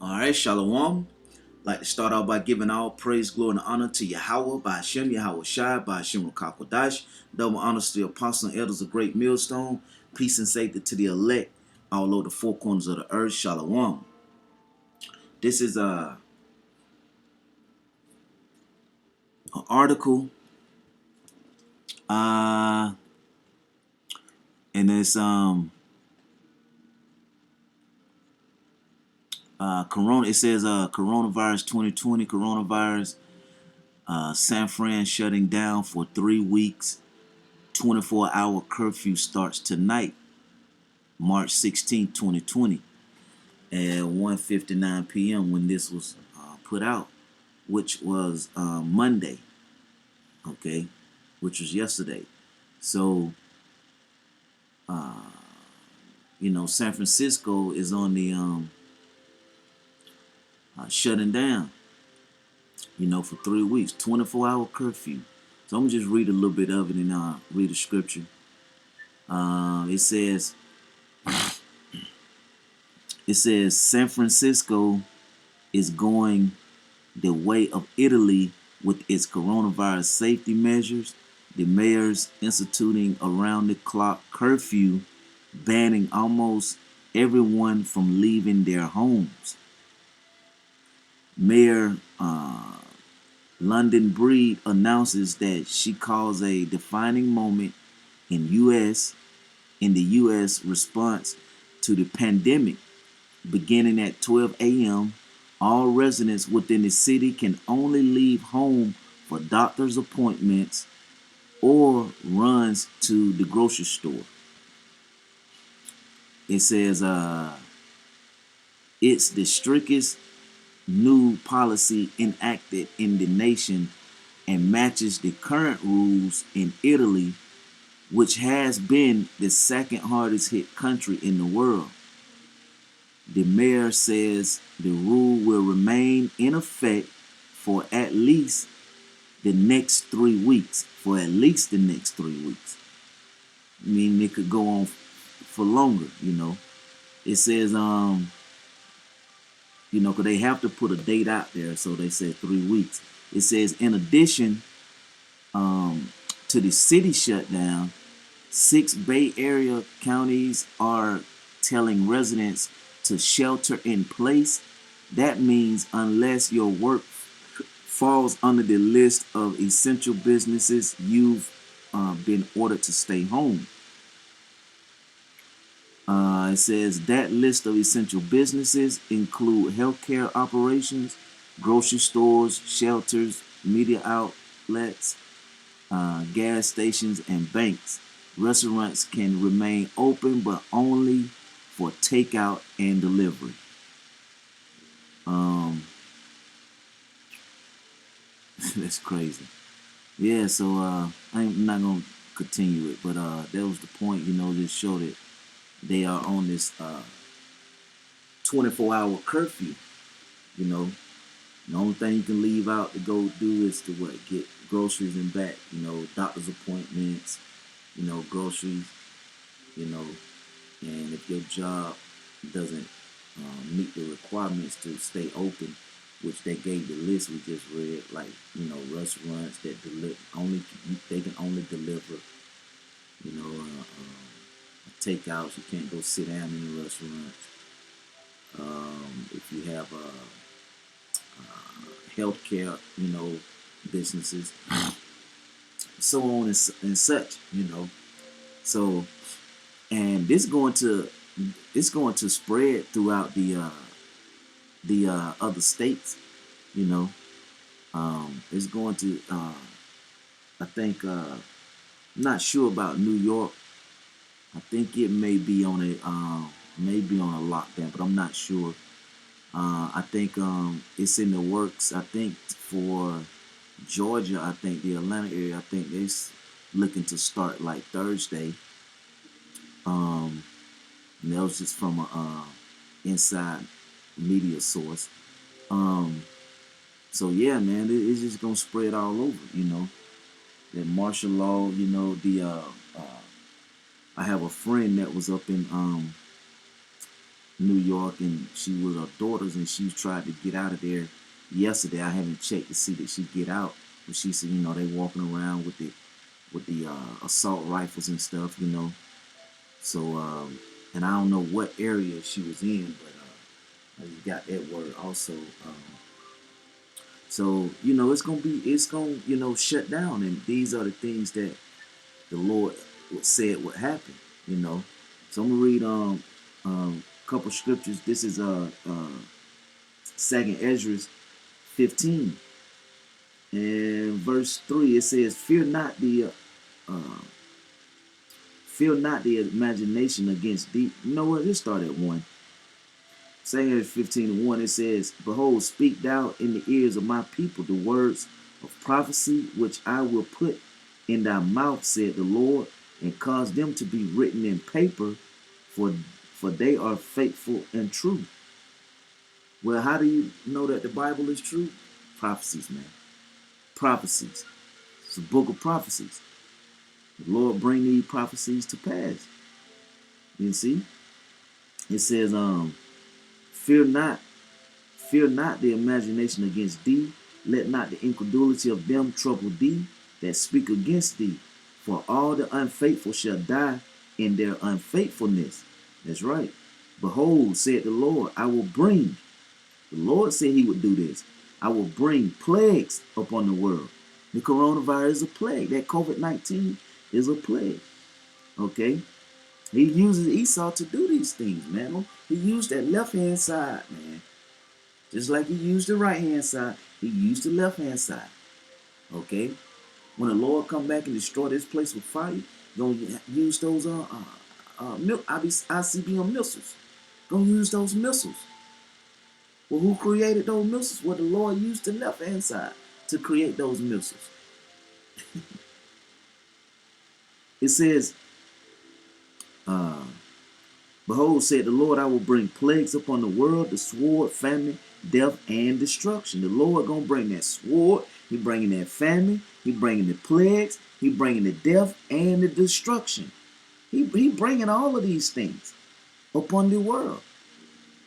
All right, Shalom. Like to start out by giving all praise, glory, and honor to Yahweh, by Hashem, Yahweh Shai, by Hashem Rakakwadash. Double honors to the apostles and elders of Great Millstone. Peace and safety to the elect all over the four corners of the earth. Shalom. This is an article, uh, and it's Corona. It says coronavirus 2020 coronavirus. San Fran shutting down for 3 weeks. 24-hour curfew starts tonight, March 16, 2020, at 1:59 p.m. when this was put out, which was Monday, okay, which was yesterday. So, San Francisco is on the shutting down, for 3 weeks, 24-hour curfew. So I'm gonna just read a little bit of it and read the scripture. It says San Francisco is going the way of Italy with its coronavirus safety measures. The mayor's instituting around-the-clock curfew, banning almost everyone from leaving their homes. Mayor London Breed announces that she calls a defining moment in the U.S. response to the pandemic. Beginning at 12 a.m., all residents within the city can only leave home for doctor's appointments or runs to the grocery store. It says it's the strictest new policy enacted in the nation and matches the current rules in Italy, which has been the second hardest hit country in the world. The mayor says the rule will remain in effect for at least the next 3 weeks. For at least the next 3 weeks. I mean, it could go on for longer. It says, because they have to put a date out there, so they said 3 weeks. It says, in addition to the city shutdown, 6 Bay Area counties are telling residents to shelter in place. That means unless your work falls under the list of essential businesses, you've been ordered to stay home. It says that list of essential businesses include healthcare operations, grocery stores, shelters, media outlets, gas stations, and banks. Restaurants can remain open, but only for takeout and delivery. That's crazy. Yeah, so I'm not gonna continue it, but that was the point. This show that they are on this 24-hour curfew. You know, the only thing you can leave out to go do is to get groceries and back. Doctor's appointments. Groceries. And if your job doesn't meet the requirements to stay open, which they gave the list we just read, like restaurants that deliver only they can only deliver takeouts. You can't go sit down in the restaurants. If you have healthcare, businesses, so on and such. So, and this going to spread throughout the other states. It's going to. I think. Not sure about New York. I think it may be on a lockdown, but I'm not sure. I think it's in the works. I think for Georgia, I think the Atlanta area, I think they're looking to start like Thursday. And that was just from a inside media source. So yeah, man, it's just gonna spread all over. That martial law. I have a friend that was up in New York, and she was her daughters, and she tried to get out of there yesterday. I haven't checked to see that she get out, but she said, they walking around with the assault rifles and stuff, So, and I don't know what area she was in, but I just got that word also. So it's gonna shut down, and these are the things that the Lord said would happen. You know, so I'm gonna read a couple scriptures. This is Second Ezra 15 and verse 3. It says, uh, fear not the imagination against thee. You know what? Let's start at 1. Second Ezra 15 and 1. It says, behold, speak thou in the ears of my people the words of prophecy which I will put in thy mouth, said the Lord, and cause them to be written in paper, for they are faithful and true. Well, how do you know that the Bible is true? Prophecies, man. Prophecies. It's a book of prophecies. The Lord bring these prophecies to pass. You see? It says, fear not, fear not the imagination against thee. Let not the incredulity of them trouble thee that speak against thee. For all the unfaithful shall die in their unfaithfulness. That's right. Behold, said the Lord, I will bring. The Lord said he would do this. I will bring plagues upon the world. The coronavirus is a plague. That COVID-19 is a plague. Okay? He uses Esau to do these things, man. He used that left-hand side, man. Just like he used the right-hand side, he used the left-hand side. Okay? When the Lord come back and destroy this place with fire, gonna use those ICBM missiles. Gonna use those missiles. Well, who created those missiles? Well, the Lord used the left-hand side to create those missiles. It says, behold, said the Lord, I will bring plagues upon the world, the sword, famine, death, and destruction. The Lord gonna bring that sword. He bringing that famine. He bringing the plagues. He bringing the death and the destruction. He bringing all of these things upon the world.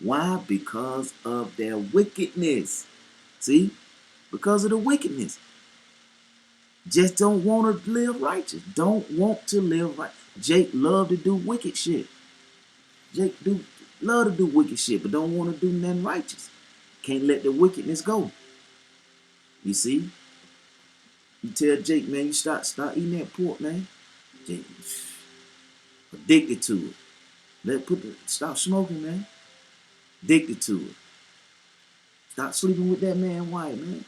Why? Because of their wickedness. See? Because of the wickedness. Just don't want to live righteous. Don't want to live right. Jake love to do wicked shit. Jake love to do wicked shit, but don't want to do nothing righteous. Can't let the wickedness go. You see? You tell Jake, man, you stop eating that pork, man. Jake addicted to it. Stop smoking, man. Addicted to it. Stop sleeping with that man wife, man.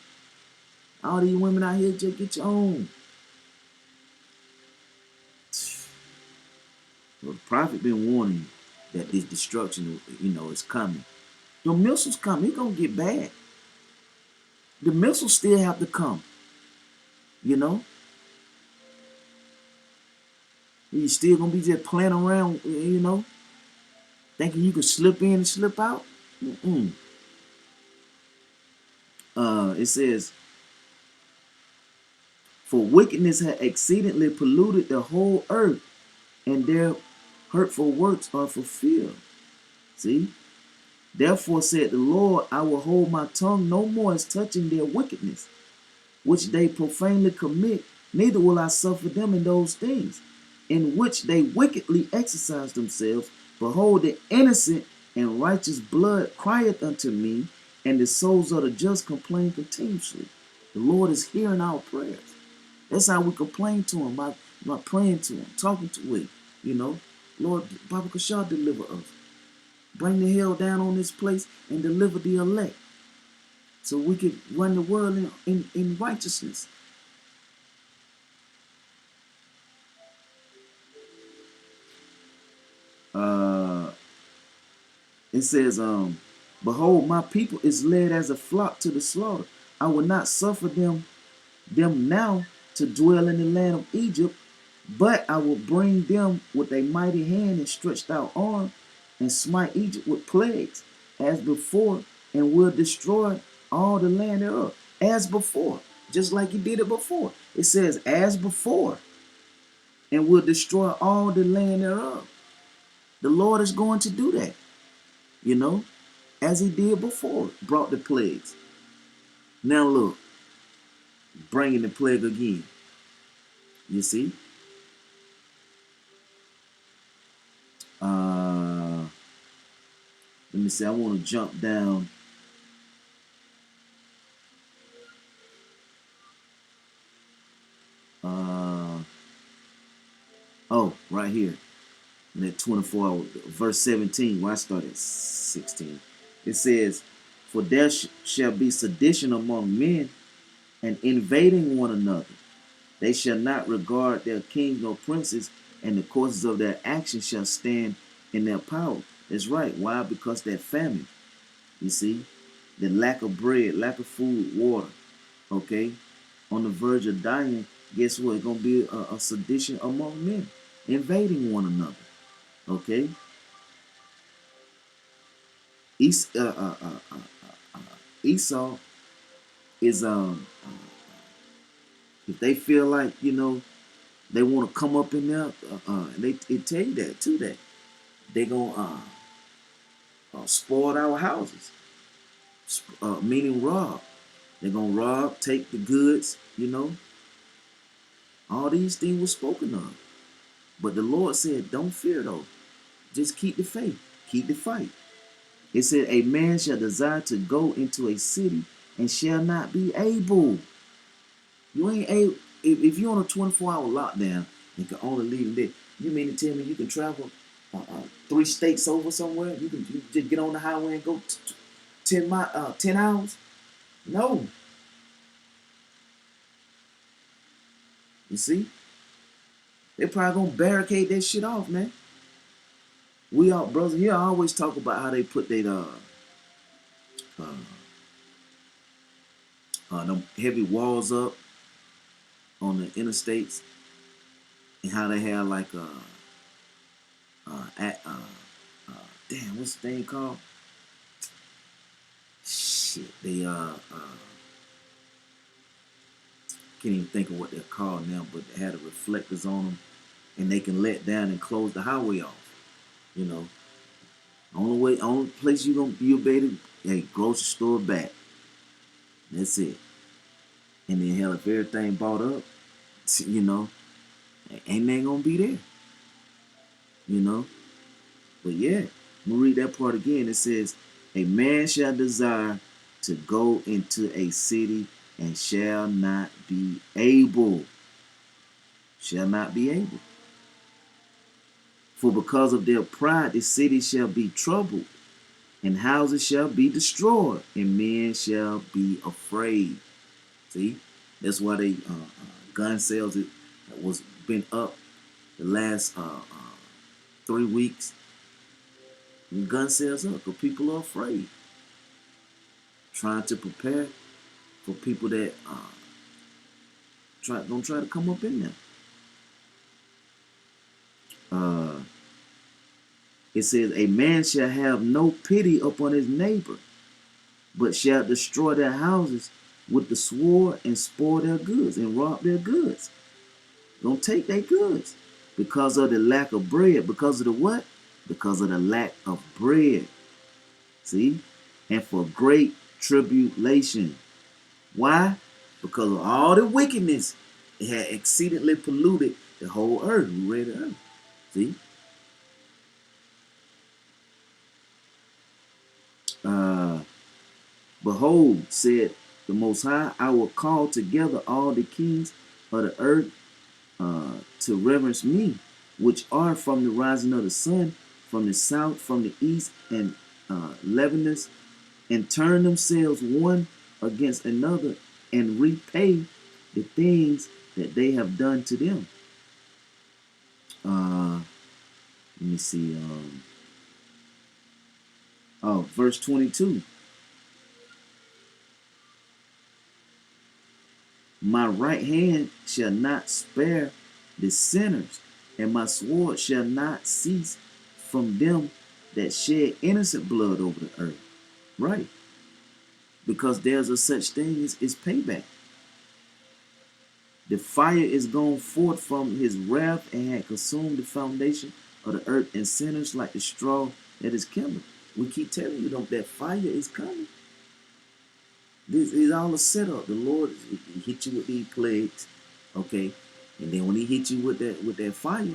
All these women out here, just get your own. Well, the prophet been warning you that this destruction, is coming. The missiles come, it's gonna get bad. The missiles still have to come. You still gonna be just playing around, thinking you can slip in and slip out. It says, for wickedness had exceedingly polluted the whole earth, and their hurtful works are fulfilled. See? Therefore said the Lord, I will hold my tongue no more as touching their wickedness, which they profanely commit, neither will I suffer them in those things, in which they wickedly exercise themselves. Behold, the innocent and righteous blood crieth unto me, and the souls of the just complain continuously. The Lord is hearing our prayers. That's how we complain to him, by praying to him, talking to him. Lord, Baba Kashah, deliver us. Bring the hell down on this place and deliver the elect, so we could run the world in righteousness. It says, behold, my people is led as a flock to the slaughter. I will not suffer them now to dwell in the land of Egypt, but I will bring them with a mighty hand and stretched out arm, and smite Egypt with plagues as before, and will destroy all the land thereof. As before, just like he did it before. It says, as before, and will destroy all the land thereof. The Lord is going to do that. you know, as he did before, brought the plagues. Now look, bringing the plague again. You see? Uh, Let me see. I want to jump down. Uh, oh, right here. In that 24 hour, verse 17, where I started 16. It says, "For there shall be sedition among men, and invading one another. They shall not regard their kings nor princes, and the courses of their actions shall stand in their power." That's right. Why? Because that famine. You see, the lack of bread, lack of food, water. Okay, on the verge of dying. Guess what? It's gonna be a sedition among men, invading one another. Okay, Es- uh, uh, uh, uh, Esau is if they feel like they want to come up in there, they it tell you that too, that they gonna spoil our houses, meaning rob. They're gonna rob, take the goods. All these things were spoken of. But the Lord said, "Don't fear though. Just keep the faith, keep the fight." It said, "A man shall desire to go into a city and shall not be able." You ain't able. If you're on a 24-hour lockdown and can only leave in there, you mean to tell me you can travel 3 states over somewhere? You just get on the highway and go 10 hours? No. You see, they probably gonna barricade that shit off, man. We all brothers here always talk about how they put their uh, them heavy walls up on the interstates, and how they have like at damn, what's the thing called? Shit, they can't even think of what they're called now, but they had the reflectors on them, and they can let down and close the highway off. You know, only place you'll be able to, hey, grocery store back. That's it. And then hell, if everything bought up, you know, ain't they gonna be there? You know, but yeah, I'm gonna read that part again. It says, "A man shall desire to go into a city and shall not be able." Shall not be able. "For because of their pride, the city shall be troubled, and houses shall be destroyed, and men shall be afraid." See, that's why they gun sales was been up the last 3 weeks. Gun sales up because people are afraid, trying to prepare for people that don't try to come up in there. Uh, it says, "A man shall have no pity upon his neighbor, but shall destroy their houses with the sword, and spoil their goods, and rob their goods." Don't take their goods because of the lack of bread. Because of the what? Because of the lack of bread. See? And for great tribulation. Why? Because of all the wickedness. It had exceedingly polluted the whole earth. We read it earlier. See? Uh, Behold, said the Most High, "I will call together all the kings of the earth to reverence me, which are from the rising of the sun, from the south, from the east, and Lebanus, and turn themselves one against another, and repay the things that they have done to them." Let me see. Verse 22. "My right hand shall not spare the sinners, and my sword shall not cease from them that shed innocent blood over the earth." Right. Because there's a such thing as payback. The fire is gone forth from his wrath, and had consumed the foundation of the earth, and sinners like the straw that is kindled. We keep telling you that fire is coming. This is all a setup. The Lord hit you with these plagues, okay, and then when He hit you with that fire,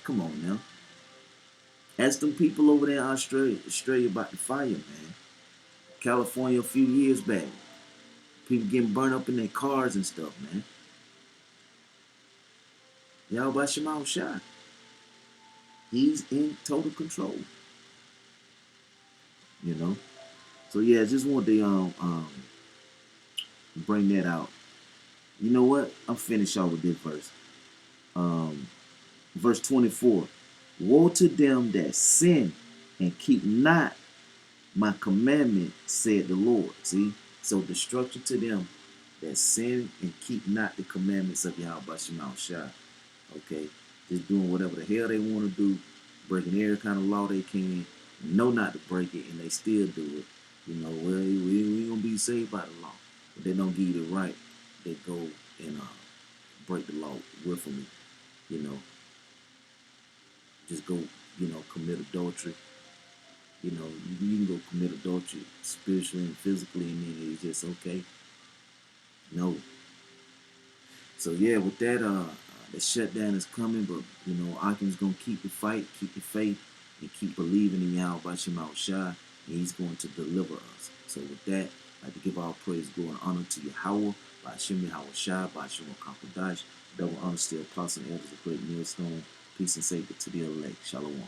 come on now. Ask them people over there in Australia about the fire, man. California a few years back, people getting burned up in their cars and stuff, man. Y'all about Shema Shai. He's in total control, you know. So yeah, I just want to bring that out. You know what? I'm finished off with this verse. Um, verse 24. Woe to them that sin and keep not my commandment, said the Lord. See? So destruction to them that sin and keep not the commandments of Yahweh Shema Shai. Okay? Just doing whatever the hell they want to do, breaking every kind of law they can, know not to break it, and they still do it. You know, well, we ain't gonna be saved by the law. But they don't give you the right. They go and break the law willfully. You know, just go, commit adultery. You know, you can go commit adultery spiritually and physically, and then it's just okay. No. So yeah, with that, the shutdown is coming, but Akin's gonna keep the fight, keep the faith, and keep believing in Yahweh Bashim Shai, and He's going to deliver us. So with that, I'd like to give all praise, glory, and honor to Yahweh, Bashim Yahweh Shai, Bashim Kakodash, double honor to the apostle and elders of great millstone. Peace and safety to the elect. Shalom.